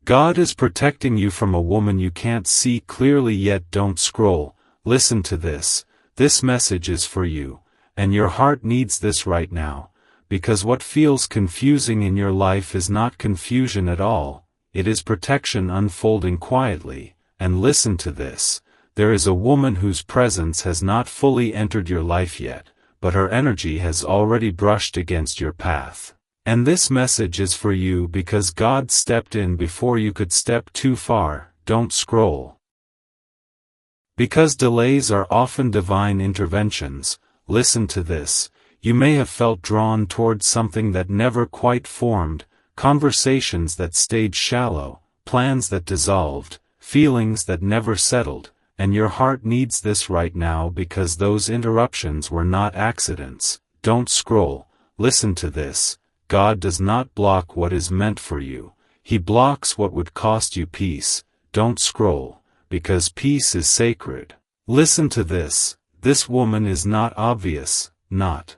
God is protecting you from a woman you can't see clearly yet. Don't scroll, listen to this. This message is for you, and your heart needs this right now, because what feels confusing in your life is not confusion at all, it is protection unfolding quietly. And listen to this, there is a woman whose presence has not fully entered your life yet, but her energy has already brushed against your path. And this message is for you because God stepped in before you could step too far. Don't scroll. Because delays are often divine interventions, listen to this. You may have felt drawn towards something that never quite formed, conversations that stayed shallow, plans that dissolved, feelings that never settled, and your heart needs this right now because those interruptions were not accidents. Don't scroll, listen to this. God does not block what is meant for you, He blocks what would cost you peace. Don't scroll, because peace is sacred. Listen to this, this woman is not obvious, not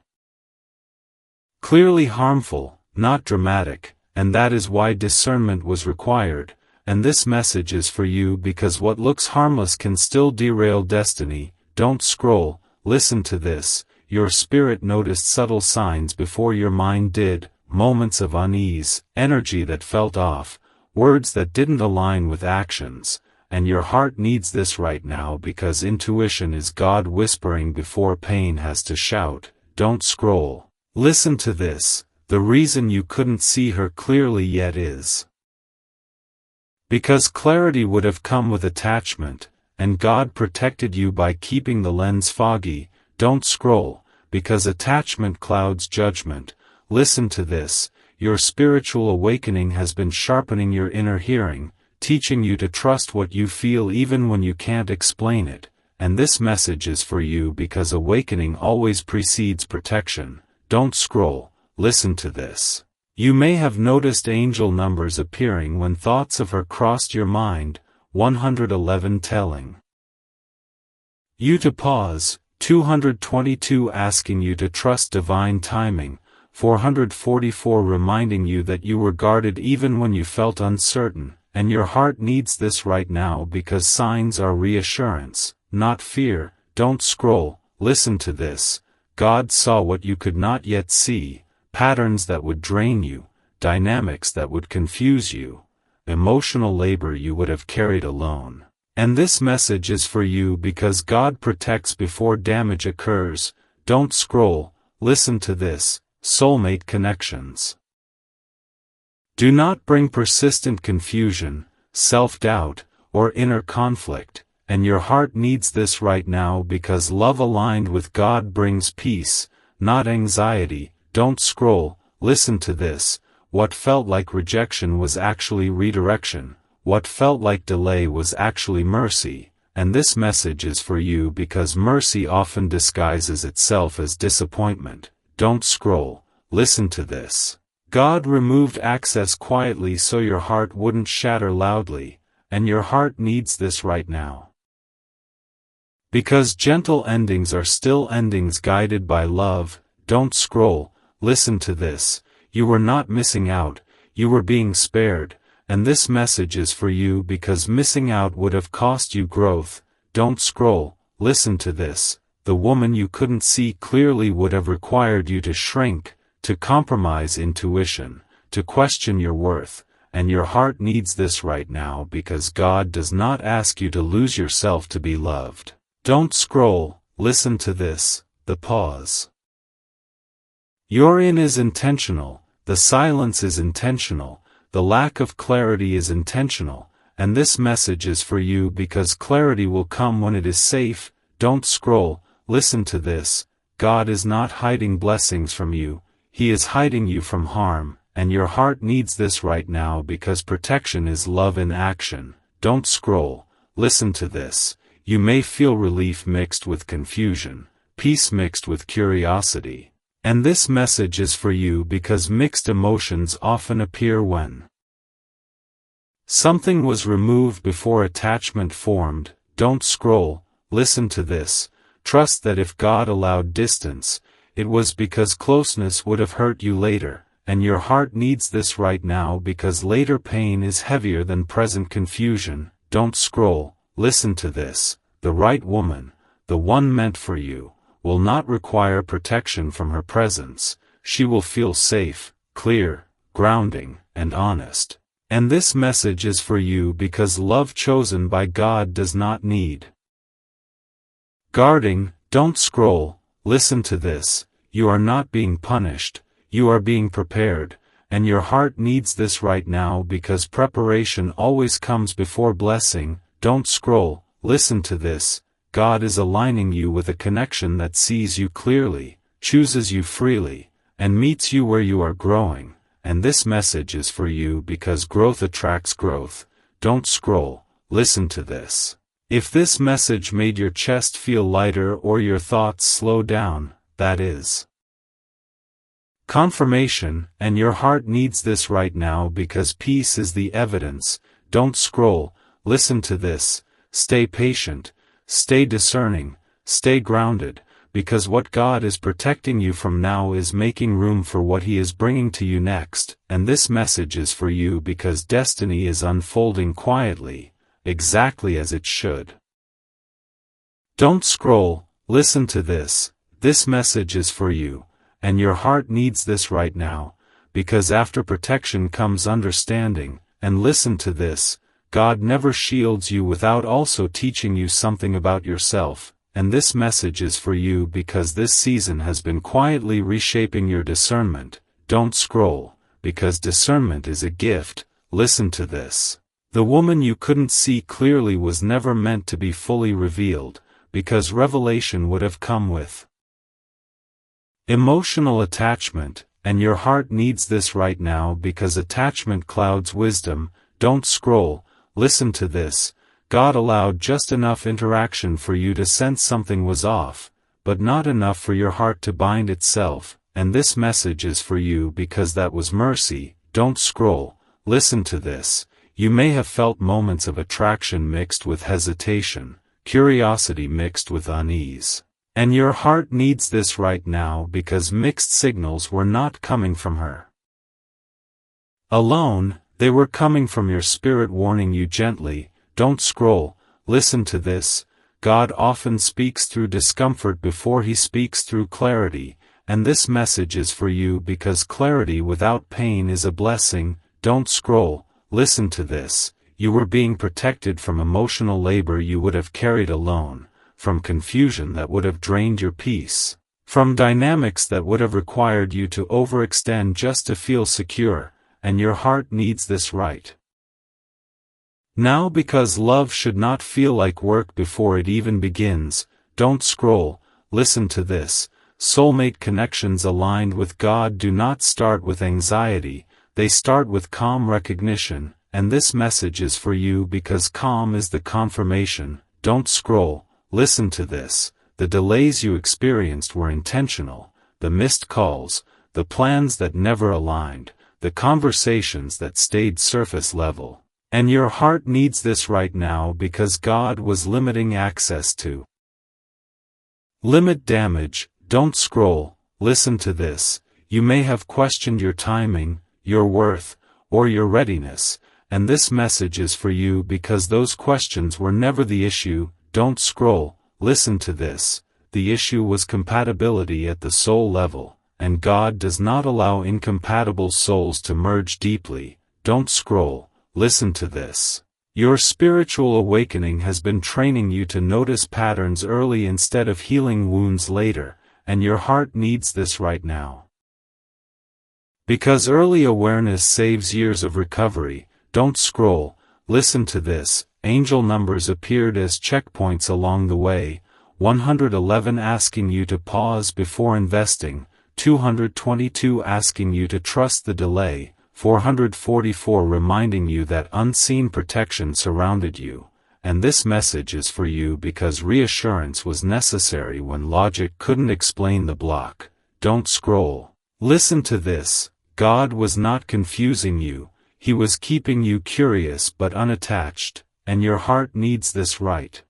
clearly harmful, not dramatic, and that is why discernment was required, and this message is for you because what looks harmless can still derail destiny. Don't scroll, listen to this, your spirit noticed subtle signs before your mind did. Moments of unease, energy that felt off, words that didn't align with actions, and your heart needs this right now because intuition is God whispering before pain has to shout. Don't scroll. Listen to this, the reason you couldn't see her clearly yet is because clarity would have come with attachment, and God protected you by keeping the lens foggy. Don't scroll, because attachment clouds judgment. Listen to this, your spiritual awakening has been sharpening your inner hearing, teaching you to trust what you feel even when you can't explain it, and this message is for you because awakening always precedes protection. Don't scroll, listen to this. You may have noticed angel numbers appearing when thoughts of her crossed your mind, 111 telling you to pause, 222 asking you to trust divine timing, 444 reminding you that you were guarded even when you felt uncertain, and your heart needs this right now because signs are reassurance, not fear. Don't scroll, listen to this. God saw what you could not yet see, patterns that would drain you, dynamics that would confuse you, emotional labor you would have carried alone. And this message is for you because God protects before damage occurs. Don't scroll, listen to this. Soulmate connections do not bring persistent confusion, self-doubt, or inner conflict, and your heart needs this right now because love aligned with God brings peace, not anxiety. Don't scroll, listen to this, what felt like rejection was actually redirection, what felt like delay was actually mercy, and this message is for you because mercy often disguises itself as disappointment. Don't scroll, listen to this. God removed access quietly so your heart wouldn't shatter loudly, and your heart needs this right now. Because gentle endings are still endings guided by love. Don't scroll, listen to this, you were not missing out, you were being spared, and this message is for you because missing out would have cost you growth. Don't scroll, listen to this. The woman you couldn't see clearly would have required you to shrink, to compromise intuition, to question your worth, and your heart needs this right now because God does not ask you to lose yourself to be loved. Don't scroll, listen to this, the pause you're in is intentional, the silence is intentional, the lack of clarity is intentional, and this message is for you because clarity will come when it is safe. Don't scroll, listen to this, God is not hiding blessings from you, He is hiding you from harm, and your heart needs this right now because protection is love in action. Don't scroll, listen to this, you may feel relief mixed with confusion, peace mixed with curiosity, and this message is for you because mixed emotions often appear when something was removed before attachment formed. Don't scroll, listen to this. Trust that if God allowed distance, it was because closeness would have hurt you later, and your heart needs this right now because later pain is heavier than present confusion. Don't scroll, listen to this. The right woman, the one meant for you, will not require protection from her presence. She will feel safe, clear, grounding, and honest. And this message is for you because love chosen by God does not need guarding. Don't scroll, listen to this. You are not being punished, you are being prepared, and your heart needs this right now because preparation always comes before blessing. Don't scroll, listen to this. God is aligning you with a connection that sees you clearly, chooses you freely, and meets you where you are growing. And this message is for you because growth attracts growth. Don't scroll, listen to this. If this message made your chest feel lighter or your thoughts slow down, that is confirmation, and your heart needs this right now because peace is the evidence. Don't scroll, listen to this. Stay patient, stay discerning, stay grounded, because what God is protecting you from now is making room for what He is bringing to you next. And this message is for you because destiny is unfolding quietly, exactly as it should. Don't scroll, listen to this. This message is for you, and your heart needs this right now, because after protection comes understanding. And listen to this, God never shields you without also teaching you something about yourself. And this message is for you because this season has been quietly reshaping your discernment. Don't scroll, because discernment is a gift. Listen to this. The woman you couldn't see clearly was never meant to be fully revealed, because revelation would have come with emotional attachment, and your heart needs this right now because attachment clouds wisdom. Don't scroll, listen to this. God allowed just enough interaction for you to sense something was off, but not enough for your heart to bind itself. And this message is for you because that was mercy. Don't scroll, listen to this. You may have felt moments of attraction mixed with hesitation, curiosity mixed with unease. And your heart needs this right now because mixed signals were not coming from her alone, they were coming from your spirit warning you gently. Don't scroll, listen to this. God often speaks through discomfort before He speaks through clarity, and this message is for you because clarity without pain is a blessing. Don't scroll, listen to this. You were being protected from emotional labor you would have carried alone, from confusion that would have drained your peace, from dynamics that would have required you to overextend just to feel secure, and your heart needs this right now because love should not feel like work before it even begins. Don't scroll, listen to this. Soulmate connections aligned with God do not start with anxiety, they start with calm recognition, and this message is for you because calm is the confirmation. Don't scroll, listen to this. The delays you experienced were intentional, the missed calls, the plans that never aligned, the conversations that stayed surface level. And your heart needs this right now because God was limiting access to limit damage. Don't scroll, listen to this. You may have questioned your timing, your worth, or your readiness, and this message is for you because those questions were never the issue. Don't scroll, listen to this. The issue was compatibility at the soul level, and God does not allow incompatible souls to merge deeply. Don't scroll, listen to this. Your spiritual awakening has been training you to notice patterns early instead of healing wounds later, and your heart needs this right now. Because early awareness saves years of recovery. Don't scroll, listen to this. Angel numbers appeared as checkpoints along the way. 111 asking you to pause before investing, 222 asking you to trust the delay, 444 reminding you that unseen protection surrounded you, and this message is for you because reassurance was necessary when logic couldn't explain the block. Don't scroll. Listen to this. God was not confusing you, He was keeping you curious but unattached, and your heart needs this right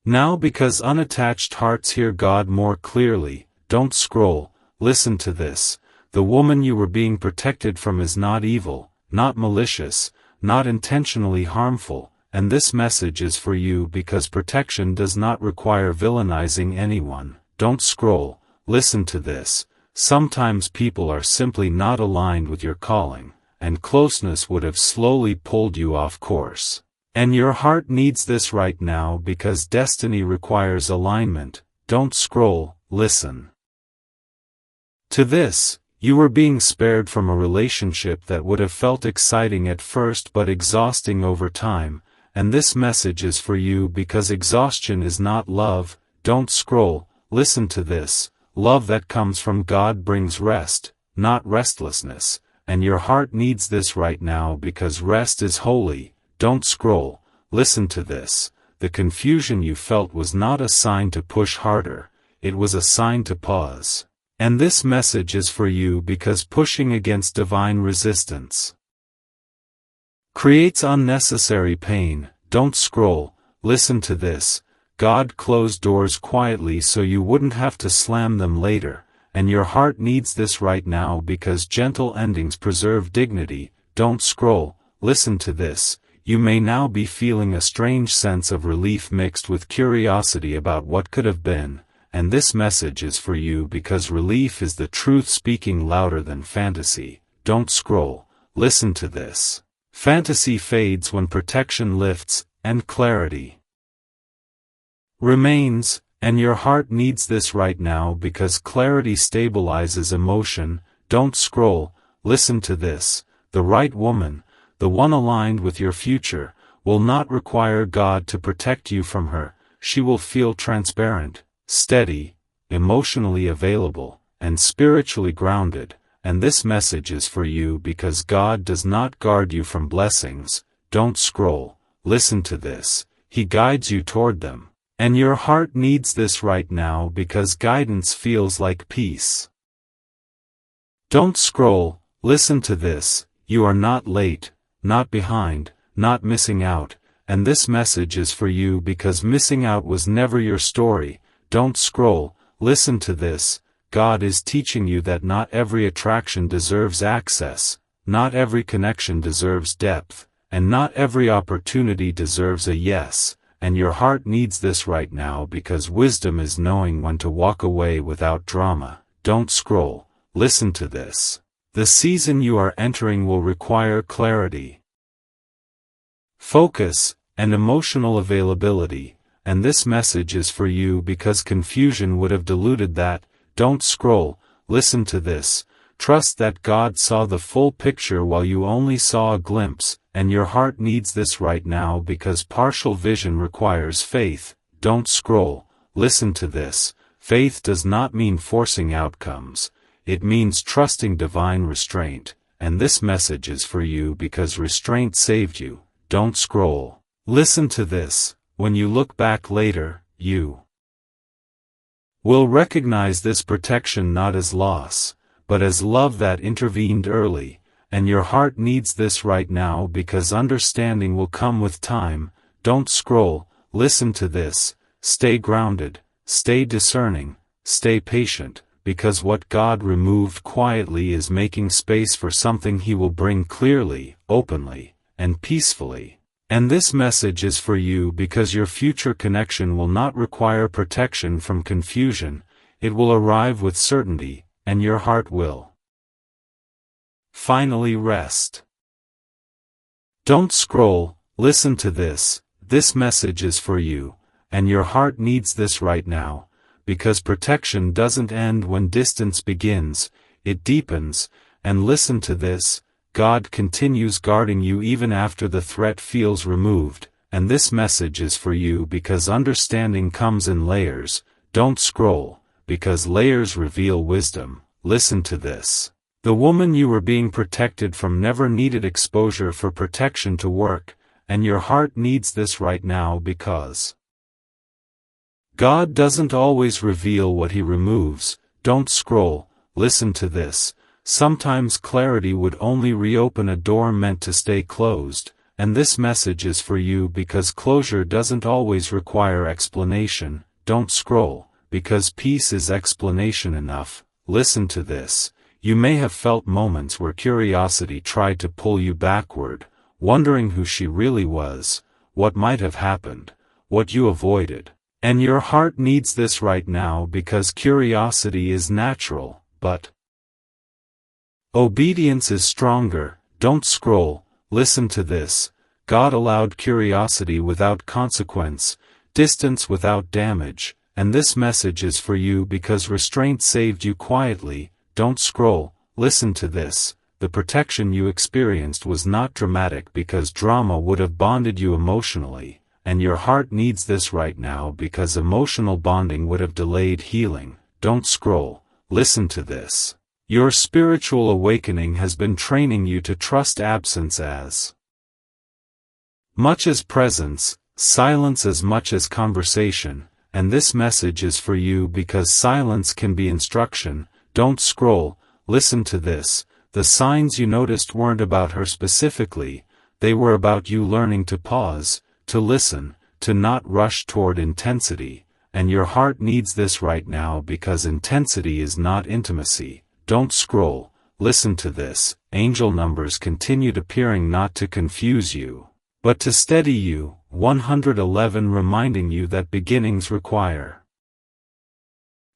now because unattached hearts hear God more clearly. Don't scroll. Listen to this. the woman you were being protected from is not evil, not malicious, not intentionally harmful, and this message is for you because protection does not require villainizing anyone. Don't scroll, listen to this. Sometimes people are simply not aligned with your calling, and closeness would have slowly pulled you off course. And your heart needs this right now because destiny requires alignment. Don't scroll, listen to this. You were being spared from a relationship that would have felt exciting at first but exhausting over time, and this message is for you because exhaustion is not love. Don't scroll, listen to this. Love that comes from God brings rest, not restlessness, and your heart needs this right now because rest is holy. Don't scroll, listen to this. The confusion you felt was not a sign to push harder, it was a sign to pause. And this message is for you because pushing against divine resistance creates unnecessary pain. Don't scroll, listen to this. God closed doors quietly so you wouldn't have to slam them later, and your heart needs this right now because gentle endings preserve dignity. Don't scroll, listen to this. You may now be feeling a strange sense of relief mixed with curiosity about what could have been, and this message is for you because relief is the truth speaking louder than fantasy. Don't scroll, listen to this. Fantasy fades when protection lifts, and clarity remains, and your heart needs this right now because clarity stabilizes emotion. Don't scroll, listen to this. The right woman, the one aligned with your future, will not require God to protect you from her. She will feel transparent, steady, emotionally available, and spiritually grounded, and this message is for you because God does not guard you from blessings. Don't scroll, listen to this. He guides you toward them, and your heart needs this right now because guidance feels like peace. Don't scroll, listen to this. You are not late, not behind, not missing out, and this message is for you because missing out was never your story. Don't scroll, listen to this. God is teaching you that not every attraction deserves access, not every connection deserves depth, and not every opportunity deserves a yes, and your heart needs this right now because wisdom is knowing when to walk away without drama. Don't scroll, listen to this. The season you are entering will require clarity, focus, and emotional availability, and this message is for you because confusion would have diluted that. Don't scroll, listen to this. Trust that God saw the full picture while you only saw a glimpse, and your heart needs this right now because partial vision requires faith. Don't scroll, listen to this. Faith does not mean forcing outcomes, it means trusting divine restraint, and this message is for you because restraint saved you. Don't scroll, listen to this. When you look back later, you will recognize this protection not as loss, but as love that intervened early, and your heart needs this right now because understanding will come with time. Don't scroll, listen to this. Stay grounded, stay discerning, stay patient, because what God removed quietly is making space for something He will bring clearly, openly, and peacefully. And this message is for you because your future connection will not require protection from confusion, it will arrive with certainty, and your heart will finally rest. Don't scroll, listen to this. This message is for you, and your heart needs this right now, because protection doesn't end when distance begins, it deepens, and listen to this. God continues guarding you even after the threat feels removed, and this message is for you because understanding comes in layers. Don't scroll, because layers reveal wisdom. Listen to this. The woman you were being protected from never needed exposure for protection to work, and your heart needs this right now because God doesn't always reveal what He removes. Don't scroll, listen to this. Sometimes clarity would only reopen a door meant to stay closed, and this message is for you because closure doesn't always require explanation. Don't scroll, because peace is explanation enough. Listen to this. You may have felt moments where curiosity tried to pull you backward, wondering who she really was, what might have happened, what you avoided. And your heart needs this right now because curiosity is natural, but obedience is stronger. Don't scroll, listen to this. God allowed curiosity without consequence, distance without damage, and this message is for you because restraint saved you quietly. Don't scroll, listen to this. The protection you experienced was not dramatic because drama would have bonded you emotionally, and your heart needs this right now because emotional bonding would have delayed healing. Don't scroll, listen to this. Your spiritual awakening has been training you to trust absence as much as presence, silence as much as conversation, and this message is for you because silence can be instruction. Don't scroll, listen to this. The signs you noticed weren't about her specifically, they were about you learning to pause, to listen, to not rush toward intensity, and your heart needs this right now because intensity is not intimacy. Don't scroll, listen to this. Angel numbers continued appearing not to confuse you, but to steady you. 111 reminding you that beginnings require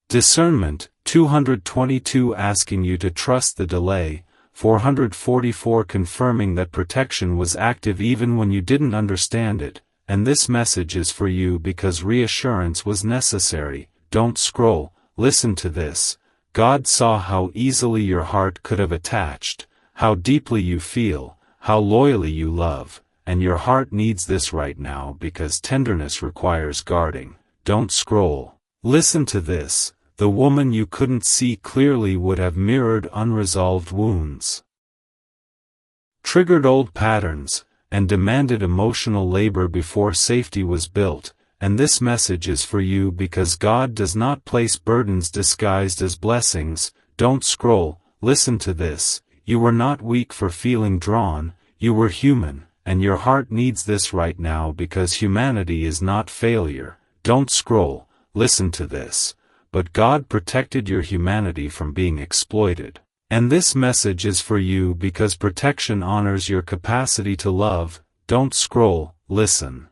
discernment. 222 asking you to trust the delay. 444 confirming that protection was active even when you didn't understand it, and this message is for you because reassurance was necessary. Don't scroll, listen to this. God saw how easily your heart could have attached, how deeply you feel, how loyally you love, and your heart needs this right now because tenderness requires guarding. Don't scroll. Listen to this. The woman you couldn't see clearly would have mirrored unresolved wounds, triggered old patterns, and demanded emotional labor before safety was built, and this message is for you because God does not place burdens disguised as blessings. Don't scroll, listen to this. You were not weak for feeling drawn, you were human, and your heart needs this right now because humanity is not failure. Don't scroll, listen to this. But God protected your humanity from being exploited. And this message is for you because protection honors your capacity to love. Don't scroll, listen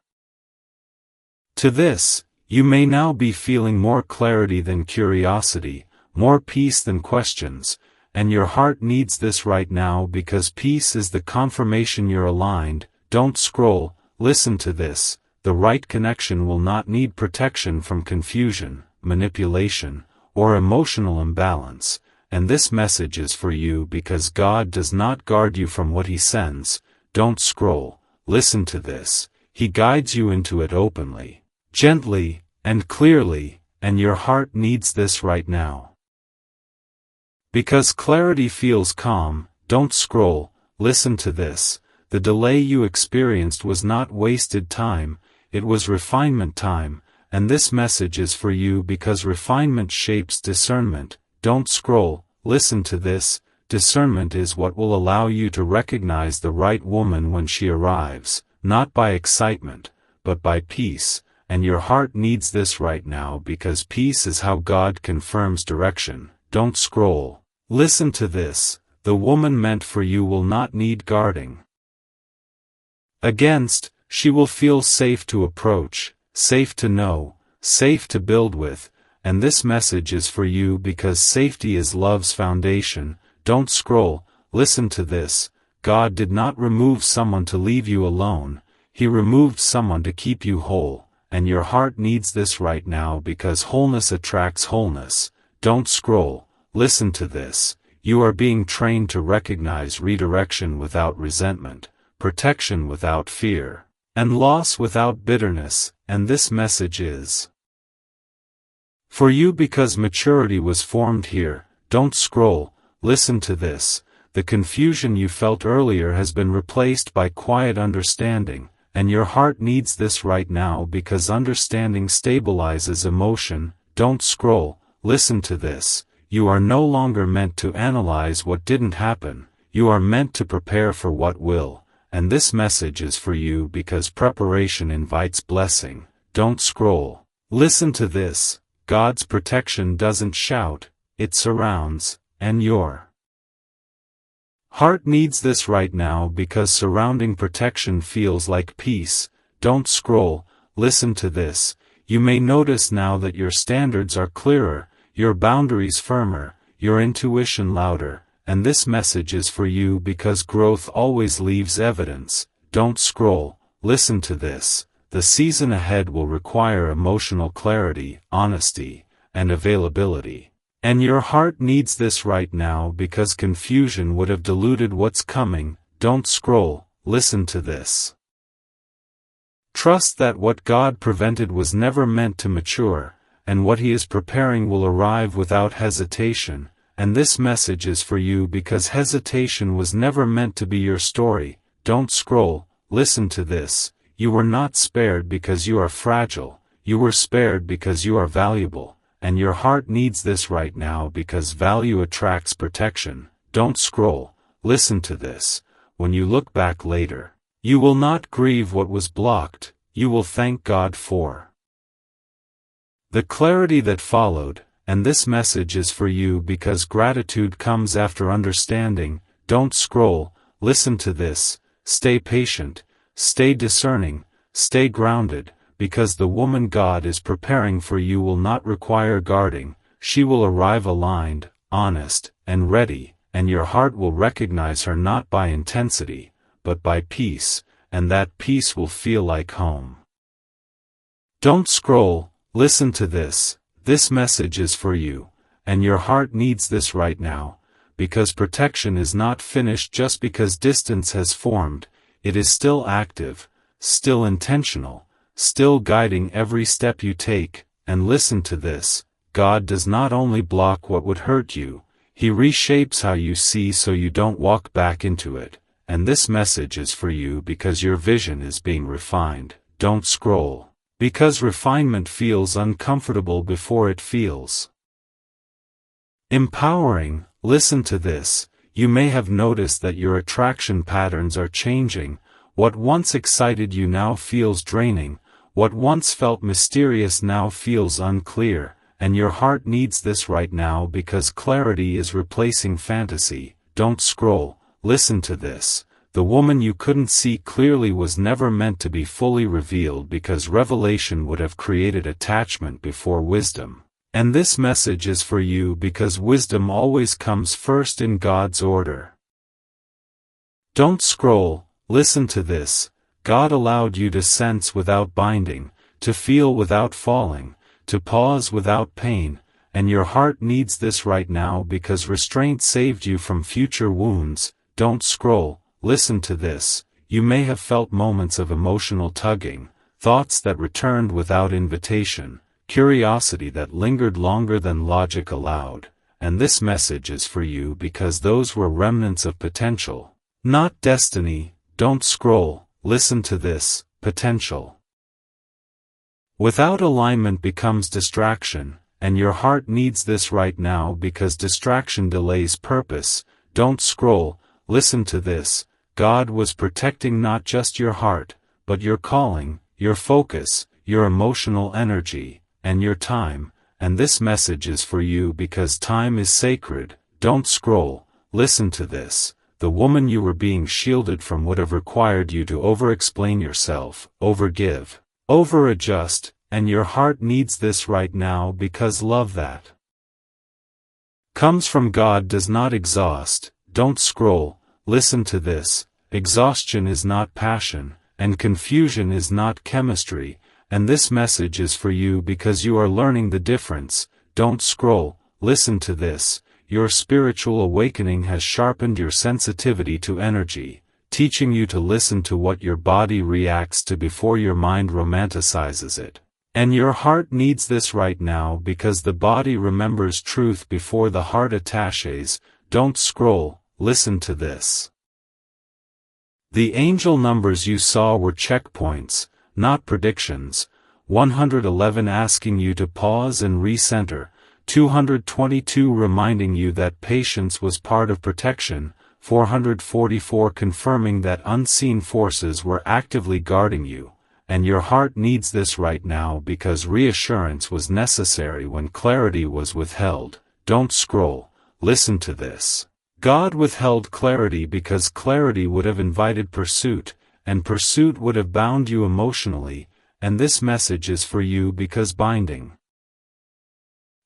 to this. You may now be feeling more clarity than curiosity, more peace than questions, and your heart needs this right now because peace is the confirmation you're aligned. Don't scroll, listen to this. The right connection will not need protection from confusion, manipulation, or emotional imbalance, and this message is for you because God does not guard you from what He sends. Don't scroll, listen to this. He guides you into it openly, gently, and clearly, and your heart needs this right now. Because clarity feels calm. Don't scroll, listen to this. The delay you experienced was not wasted time, it was refinement time. And this message is for you because refinement shapes discernment. Don't scroll, listen to this. Discernment is what will allow you to recognize the right woman when she arrives, not by excitement, but by peace, and your heart needs this right now because peace is how God confirms direction. Don't scroll, listen to this. The woman meant for you will not need guarding against, she will feel safe to approach, safe to know, safe to build with, and this message is for you because safety is love's foundation. Don't scroll, listen to this. God did not remove someone to leave you alone, He removed someone to keep you whole, and your heart needs this right now because wholeness attracts wholeness. Don't scroll, listen to this. You are being trained to recognize redirection without resentment, protection without fear, and loss without bitterness, and this message is for you because maturity was formed here. Don't scroll, listen to this. The confusion you felt earlier has been replaced by quiet understanding, and your heart needs this right now because understanding stabilizes emotion. Don't scroll, listen to this. You are no longer meant to analyze what didn't happen, you are meant to prepare for what will. And this message is for you because preparation invites blessing. Don't scroll, listen to this. God's protection doesn't shout, it surrounds, and your Heart needs this right now because surrounding protection feels like peace. Don't scroll, listen to this. You may notice now that your standards are clearer, your boundaries firmer, your intuition louder, and this message is for you because growth always leaves evidence. Don't scroll, listen to this. The season ahead will require emotional clarity, honesty, and availability. And your heart needs this right now because confusion would have diluted what's coming. Don't scroll, listen to this. Trust that what God prevented was never meant to mature, and what He is preparing will arrive without hesitation, and this message is for you because hesitation was never meant to be your story. Don't scroll, listen to this. You were not spared because you are fragile, you were spared because you are valuable. And your heart needs this right now because value attracts protection. Don't scroll, listen to this. When you look back later, you will not grieve what was blocked, you will thank God for the clarity that followed, and this message is for you because gratitude comes after understanding. Don't scroll, listen to this. Stay patient, stay discerning, stay grounded. Because the woman God is preparing for you will not require guarding, she will arrive aligned, honest, and ready, and your heart will recognize her not by intensity, but by peace, and that peace will feel like home. Don't scroll, listen to this. This message is for you, and your heart needs this right now, because protection is not finished just because distance has formed. It is still active, still intentional, still guiding every step you take. And listen to this, God does not only block what would hurt you, He reshapes how you see so you don't walk back into it. And this message is for you because your vision is being refined. Don't scroll, because refinement feels uncomfortable before it feels empowering. Listen to this. You may have noticed that your attraction patterns are changing. What once excited you now feels draining. What once felt mysterious now feels unclear, and your heart needs this right now because clarity is replacing fantasy. Don't scroll, listen to this. The woman you couldn't see clearly was never meant to be fully revealed because revelation would have created attachment before wisdom. And this message is for you because wisdom always comes first in God's order. Don't scroll, listen to this. God allowed you to sense without binding, to feel without falling, to pause without pain, and your heart needs this right now because restraint saved you from future wounds. Don't scroll, listen to this. You may have felt moments of emotional tugging, thoughts that returned without invitation, curiosity that lingered longer than logic allowed, and this message is for you because those were remnants of potential, not destiny. Don't scroll, listen to this. Potential without alignment becomes distraction, and your heart needs this right now because distraction delays purpose. Don't scroll, listen to this. God was protecting not just your heart, but your calling, your focus, your emotional energy, and your time, and this message is for you because time is sacred. Don't scroll, listen to this. The woman you were being shielded from would have required you to over-explain yourself, over-give, over-adjust, and your heart needs this right now because love that comes from God does not exhaust. Don't scroll, listen to this. Exhaustion is not passion, and confusion is not chemistry, and this message is for you because you are learning the difference. Don't scroll, listen to this. Your spiritual awakening has sharpened your sensitivity to energy, teaching you to listen to what your body reacts to before your mind romanticizes it. And your heart needs this right now because the body remembers truth before the heart attaches. Don't scroll, listen to this. The angel numbers you saw were checkpoints, not predictions. 111 asking you to pause and recenter. 222 reminding you that patience was part of protection, 444 confirming that unseen forces were actively guarding you, and your heart needs this right now because reassurance was necessary when clarity was withheld. Don't scroll, listen to this. God withheld clarity because clarity would have invited pursuit, and pursuit would have bound you emotionally, and this message is for you because binding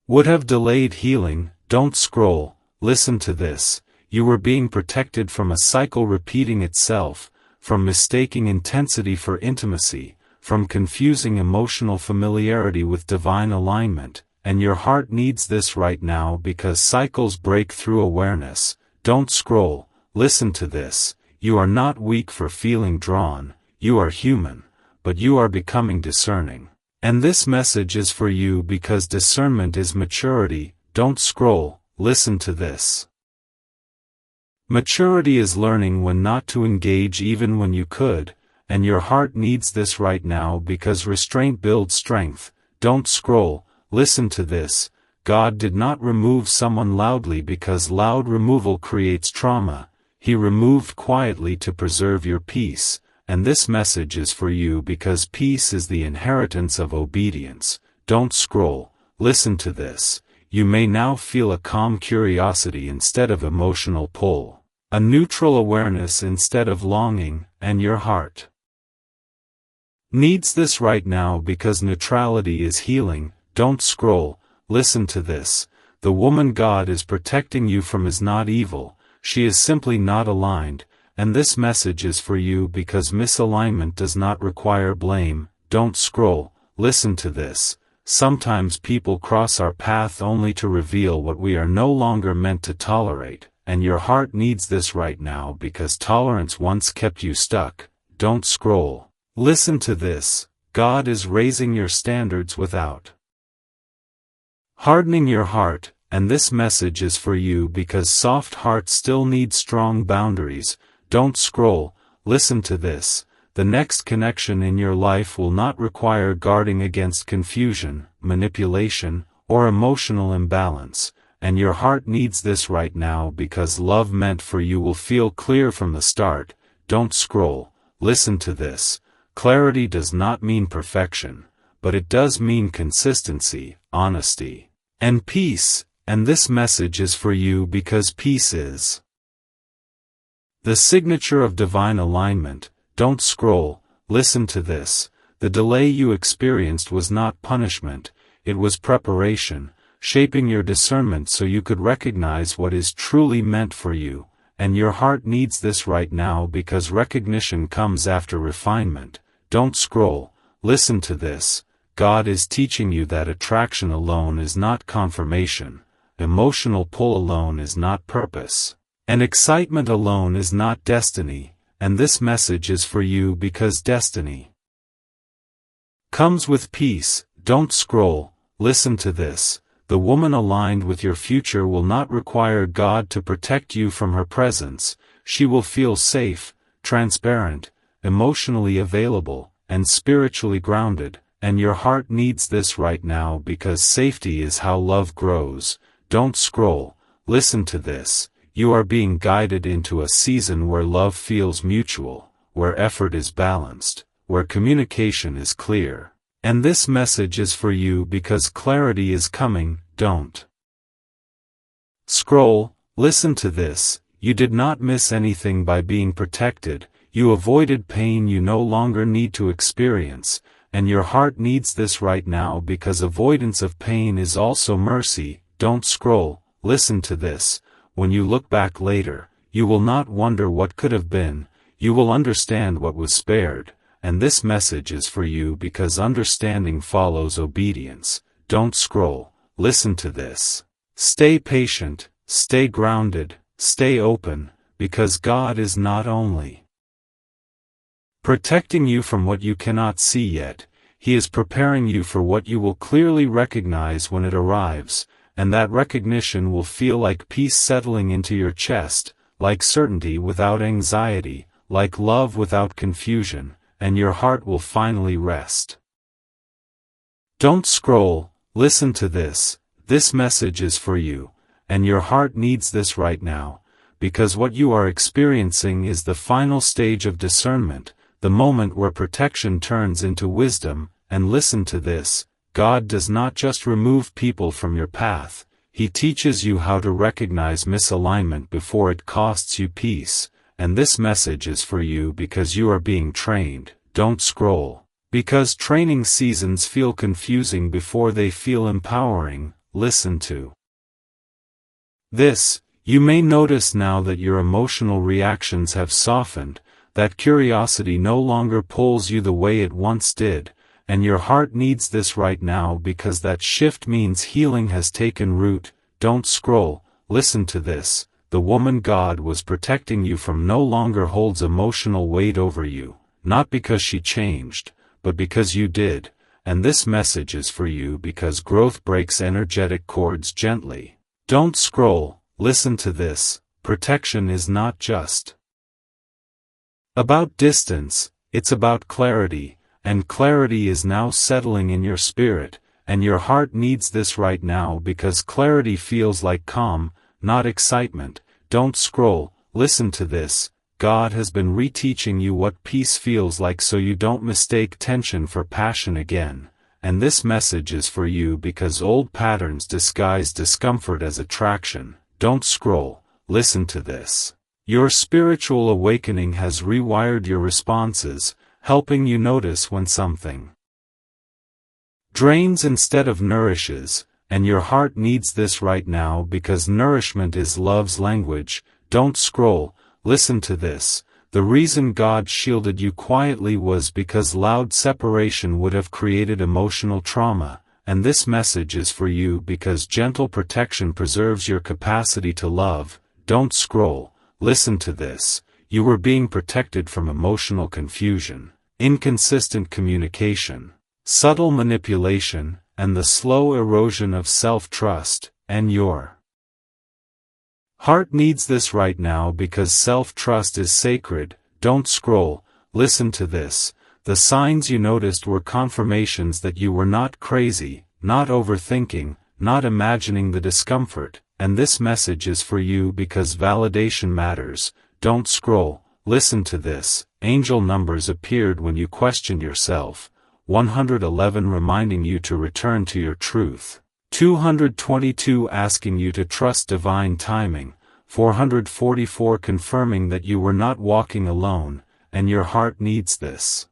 would have delayed healing. Don't scroll, listen to this. You were being protected from a cycle repeating itself, from mistaking intensity for intimacy, from confusing emotional familiarity with divine alignment, and your heart needs this right now because cycles break through awareness. Don't scroll, listen to this. You are not weak for feeling drawn, you are human, but you are becoming discerning. And this message is for you because discernment is maturity. Don't scroll, listen to this. Maturity is learning when not to engage even when you could, and your heart needs this right now because restraint builds strength. Don't scroll, listen to this. God did not remove someone loudly because loud removal creates trauma. He removed quietly to preserve your peace, and this message is for you because peace is the inheritance of obedience. Don't scroll, listen to this. You may now feel a calm curiosity instead of emotional pull, a neutral awareness instead of longing, and your heart needs this right now because neutrality is healing. Don't scroll, listen to this. The woman God is protecting you from is not evil, she is simply not aligned, and this message is for you because misalignment does not require blame. Don't scroll, listen to this. Sometimes people cross our path only to reveal what we are no longer meant to tolerate, and your heart needs this right now because tolerance once kept you stuck. Don't scroll, listen to this. God is raising your standards without hardening your heart, and this message is for you because soft hearts still need strong boundaries. Don't scroll, listen to this. The next connection in your life will not require guarding against confusion, manipulation, or emotional imbalance, and your heart needs this right now because love meant for you will feel clear from the start. Don't scroll, listen to this. Clarity does not mean perfection, but it does mean consistency, honesty, and peace, and this message is for you because peace is the signature of divine alignment. Don't scroll, listen to this. The delay you experienced was not punishment, it was preparation, shaping your discernment so you could recognize what is truly meant for you, and your heart needs this right now because recognition comes after refinement. Don't scroll, listen to this. God is teaching you that attraction alone is not confirmation, emotional pull alone is not purpose, and excitement alone is not destiny, and this message is for you because destiny comes with peace. Don't scroll, listen to this. The woman aligned with your future will not require God to protect you from her presence. She will feel safe, transparent, emotionally available, and spiritually grounded, and your heart needs this right now because safety is how love grows. Don't scroll, listen to this. You are being guided into a season where love feels mutual, where effort is balanced, where communication is clear. And this message is for you because clarity is coming. Don't scroll, listen to this. You did not miss anything by being protected. You avoided pain you no longer need to experience, and your heart needs this right now because avoidance of pain is also mercy. Don't scroll, listen to this. When you look back later, you will not wonder what could have been, you will understand what was spared, and this message is for you because understanding follows obedience. Don't scroll, listen to this. Stay patient, stay grounded, stay open, because God is not only protecting you from what you cannot see yet, He is preparing you for what you will clearly recognize when it arrives, and that recognition will feel like peace settling into your chest, like certainty without anxiety, like love without confusion, and your heart will finally rest. Don't scroll, listen to this. This message is for you, and your heart needs this right now, because what you are experiencing is the final stage of discernment, the moment where protection turns into wisdom. And listen to this, God does not just remove people from your path, He teaches you how to recognize misalignment before it costs you peace, and this message is for you because you are being trained. Don't scroll. Because training seasons feel confusing before they feel empowering, listen to this. You may notice now that your emotional reactions have softened, that curiosity no longer pulls you the way it once did, and your heart needs this right now because that shift means healing has taken root. Don't scroll, listen to this. The woman God was protecting you from no longer holds emotional weight over you, not because she changed, but because you did, and this message is for you because growth breaks energetic cords gently. Don't scroll, listen to this. Protection is not just about distance, it's about clarity, and clarity is now settling in your spirit, and your heart needs this right now because clarity feels like calm, not excitement. Don't scroll, listen to this. God has been reteaching you what peace feels like so you don't mistake tension for passion again, and this message is for you because old patterns disguise discomfort as attraction. Don't scroll, listen to this. Your spiritual awakening has rewired your responses, helping you notice when something drains instead of nourishes, and your heart needs this right now because nourishment is love's language. Don't scroll, listen to this. The reason God shielded you quietly was because loud separation would have created emotional trauma, and this message is for you because gentle protection preserves your capacity to love. Don't scroll, listen to this. You were being protected from emotional confusion, inconsistent communication, subtle manipulation, and the slow erosion of self-trust, and your heart needs this right now because self-trust is sacred. Don't scroll, listen to this. The signs you noticed were confirmations that you were not crazy, not overthinking, not imagining the discomfort, and this message is for you because validation matters. Don't scroll, listen to this. Angel numbers appeared when you questioned yourself. 111 reminding you to return to your truth. 222 asking you to trust divine timing. 444 confirming that you were not walking alone, and your heart needs this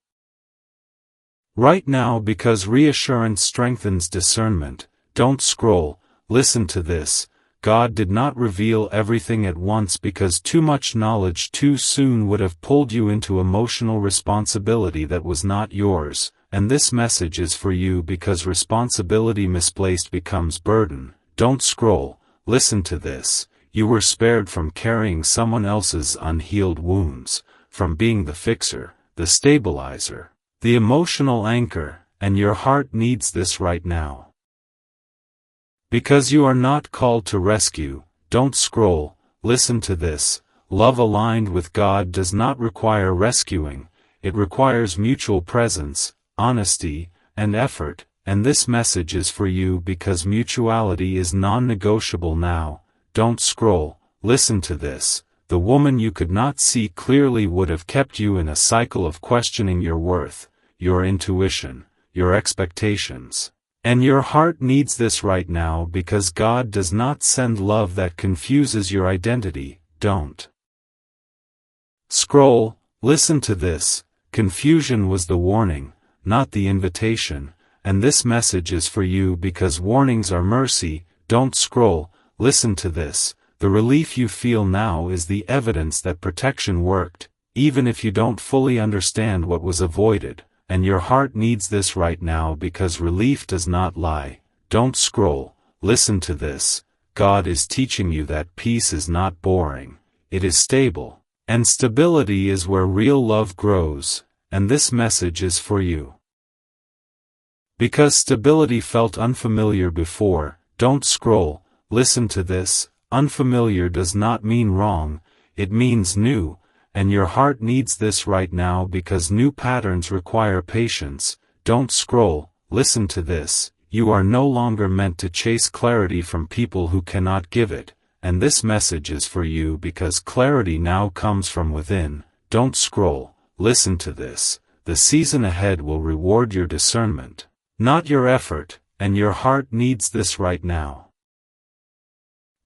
right now because reassurance strengthens discernment. Don't scroll, listen to this. God did not reveal everything at once because too much knowledge too soon would have pulled you into emotional responsibility that was not yours, and this message is for you because responsibility misplaced becomes burden. Don't scroll, listen to this. You were spared from carrying someone else's unhealed wounds, from being the fixer, the stabilizer, the emotional anchor, and your heart needs this right now because you are not called to rescue. Don't scroll, listen to this. Love aligned with God does not require rescuing, it requires mutual presence, honesty, and effort, and this message is for you because mutuality is non-negotiable now. Don't scroll, listen to this. The woman you could not see clearly would have kept you in a cycle of questioning your worth, your intuition, your expectations. And your heart needs this right now because God does not send love that confuses your identity. Don't scroll, listen to this. Confusion was the warning, not the invitation, and this message is for you because warnings are mercy. Don't scroll, listen to this. The relief you feel now is the evidence that protection worked, even if you don't fully understand what was avoided. And your heart needs this right now because relief does not lie. Don't scroll, listen to this. God is teaching you that peace is not boring, it is stable, and stability is where real love grows, and this message is for you because stability felt unfamiliar before. Don't scroll, listen to this. Unfamiliar does not mean wrong, it means new. And your heart needs this right now because new patterns require patience. Don't scroll, listen to this. You are no longer meant to chase clarity from people who cannot give it, and this message is for you because clarity now comes from within. Don't scroll, listen to this. The season ahead will reward your discernment, not your effort, and your heart needs this right now.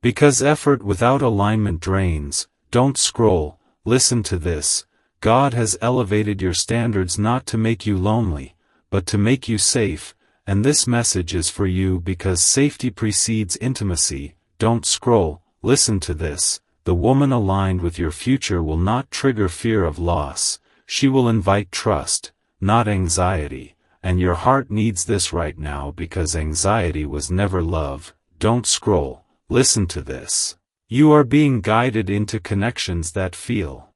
Because effort without alignment drains. Don't scroll, listen to this. God has elevated your standards not to make you lonely, but to make you safe, and this message is for you because safety precedes intimacy. Don't scroll, listen to this. The woman aligned with your future will not trigger fear of loss, she will invite trust, not anxiety, and your heart needs this right now because anxiety was never love. Don't scroll, listen to this. You are being guided into connections that feel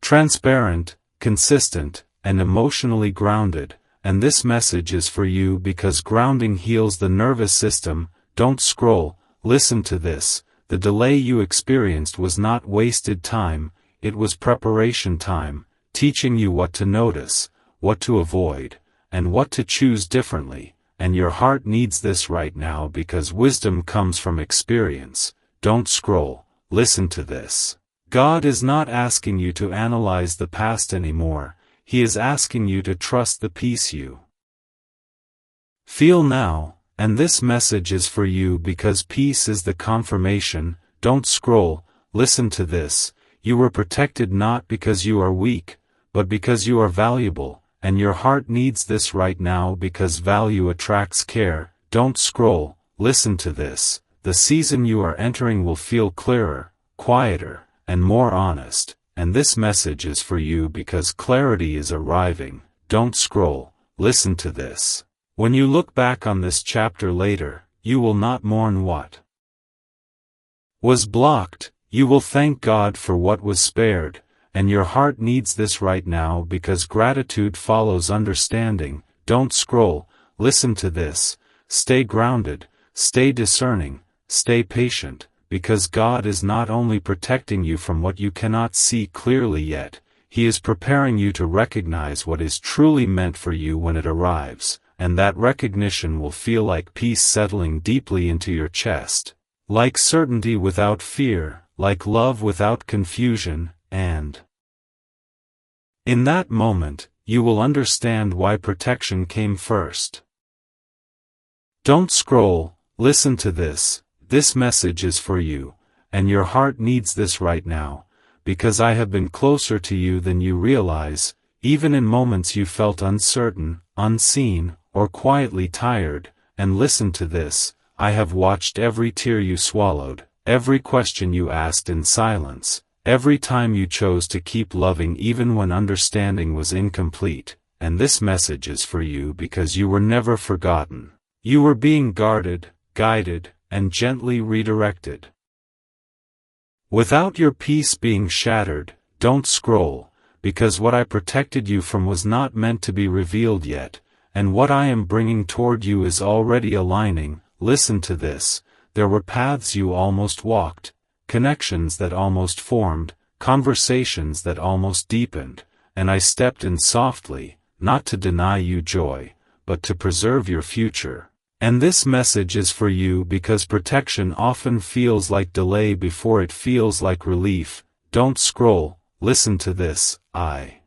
transparent, consistent, and emotionally grounded, and this message is for you because grounding heals the nervous system. Don't scroll, listen to this. The delay you experienced was not wasted time, it was preparation time, teaching you what to notice, what to avoid, and what to choose differently, and your heart needs this right now because wisdom comes from experience. Don't scroll, listen to this. God is not asking you to analyze the past anymore, He is asking you to trust the peace you feel now. And this message is for you because peace is the confirmation. Don't scroll, listen to this. You were protected not because you are weak, but because you are valuable, and your heart needs this right now because value attracts care. Don't scroll, listen to this. The season you are entering will feel clearer, quieter, and more honest, and this message is for you because clarity is arriving. Don't scroll, listen to this. When you look back on this chapter later, you will not mourn what was blocked, you will thank God for what was spared, and your heart needs this right now because gratitude follows understanding. Don't scroll, listen to this. Stay grounded, stay discerning, stay patient, because God is not only protecting you from what you cannot see clearly yet, He is preparing you to recognize what is truly meant for you when it arrives. And that recognition will feel like peace settling deeply into your chest, like certainty without fear, like love without confusion, and in that moment, you will understand why protection came first. Don't scroll, listen to this. This message is for you, and your heart needs this right now, because I have been closer to you than you realize, even in moments you felt uncertain, unseen, or quietly tired. And listen to this, I have watched every tear you swallowed, every question you asked in silence, every time you chose to keep loving even when understanding was incomplete, and this message is for you because you were never forgotten. You were being guarded, guided, and gently redirected. Without your peace being shattered, don't scroll, because what I protected you from was not meant to be revealed yet, and what I am bringing toward you is already aligning. Listen to this. There were paths you almost walked, connections that almost formed, conversations that almost deepened, and I stepped in softly, not to deny you joy, but to preserve your future. And this message is for you because protection often feels like delay before it feels like relief. Don't scroll, listen to this. I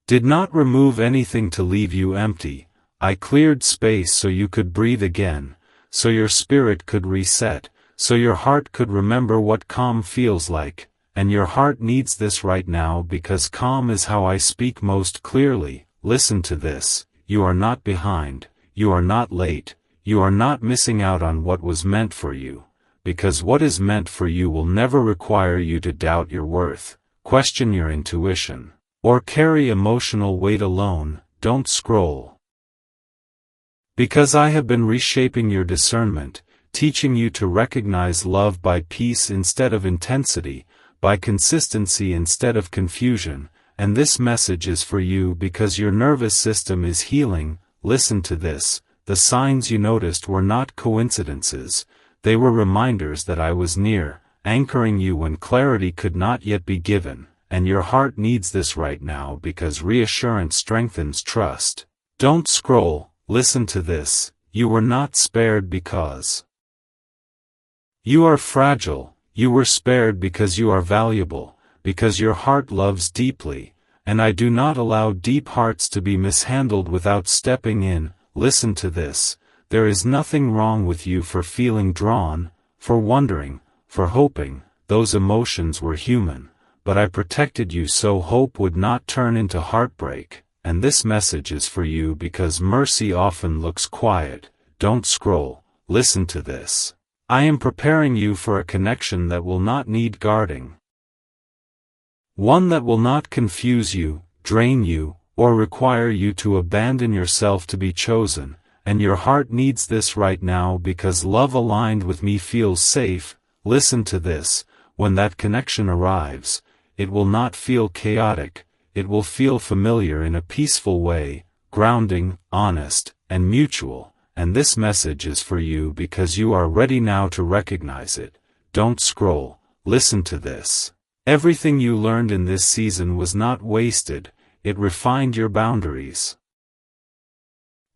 did not remove anything to leave you empty. I cleared space so you could breathe again, so your spirit could reset, so your heart could remember what calm feels like, and your heart needs this right now because calm is how I speak most clearly. Listen to this. You are not behind, you are not late, you are not missing out on what was meant for you, because what is meant for you will never require you to doubt your worth, question your intuition, or carry emotional weight alone. Don't scroll. Because I have been reshaping your discernment, teaching you to recognize love by peace instead of intensity, by consistency instead of confusion, and this message is for you because your nervous system is healing. Listen to this. The signs you noticed were not coincidences, they were reminders that I was near, anchoring you when clarity could not yet be given. And your heart needs this right now because reassurance strengthens trust. Don't scroll, listen to this. You were not spared because you are fragile, you were spared because you are valuable, because your heart loves deeply, and I do not allow deep hearts to be mishandled without stepping in. Listen to this. There is nothing wrong with you for feeling drawn, for wondering, for hoping. Those emotions were human, but I protected you so hope would not turn into heartbreak, and this message is for you because mercy often looks quiet. Don't scroll, listen to this. I am preparing you for a connection that will not need guarding. One that will not confuse you, drain you, or require you to abandon yourself to be chosen, and your heart needs this right now because love aligned with me feels safe. Listen to this, when that connection arrives, it will not feel chaotic, it will feel familiar in a peaceful way, grounding, honest, and mutual, and this message is for you because you are ready now to recognize it. Don't scroll, listen to this. Everything you learned in this season was not wasted, it refined your boundaries,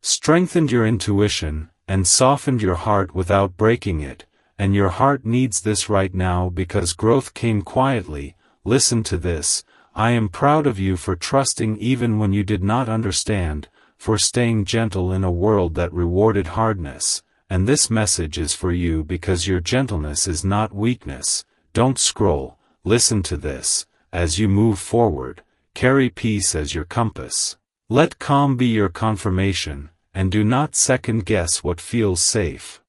strengthened your intuition, and softened your heart without breaking it, and your heart needs this right now because growth came quietly. Listen to this, I am proud of you for trusting even when you did not understand, for staying gentle in a world that rewarded hardness, and this message is for you because your gentleness is not weakness. Don't scroll, listen to this, as you move forward, carry peace as your compass. Let calm be your confirmation, and do not second-guess what feels safe.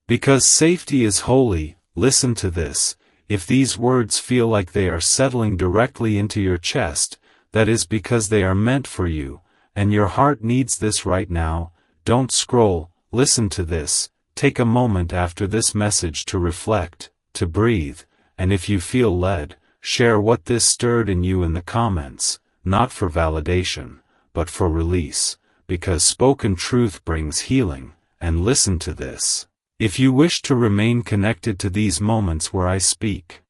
Because safety is holy, listen to this, if these words feel like they are settling directly into your chest, that is because they are meant for you, and your heart needs this right now. Don't scroll, listen to this, take a moment after this message to reflect, to breathe, and if you feel led, share what this stirred in you in the comments, not for validation, but for release, because spoken truth brings healing. And listen to this, if you wish to remain connected to these moments where I speak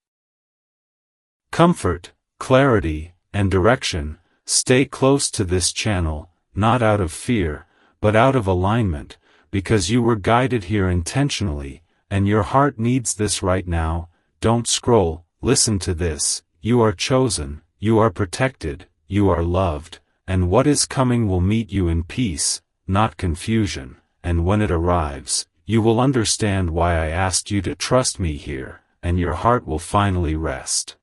comfort, clarity, and direction, stay close to this channel, not out of fear, but out of alignment, because you were guided here intentionally, and your heart needs this right now. Don't scroll, listen to this, you are chosen, you are protected, you are loved, and what is coming will meet you in peace, not confusion, and when it arrives, you will understand why I asked you to trust me here, and your heart will finally rest.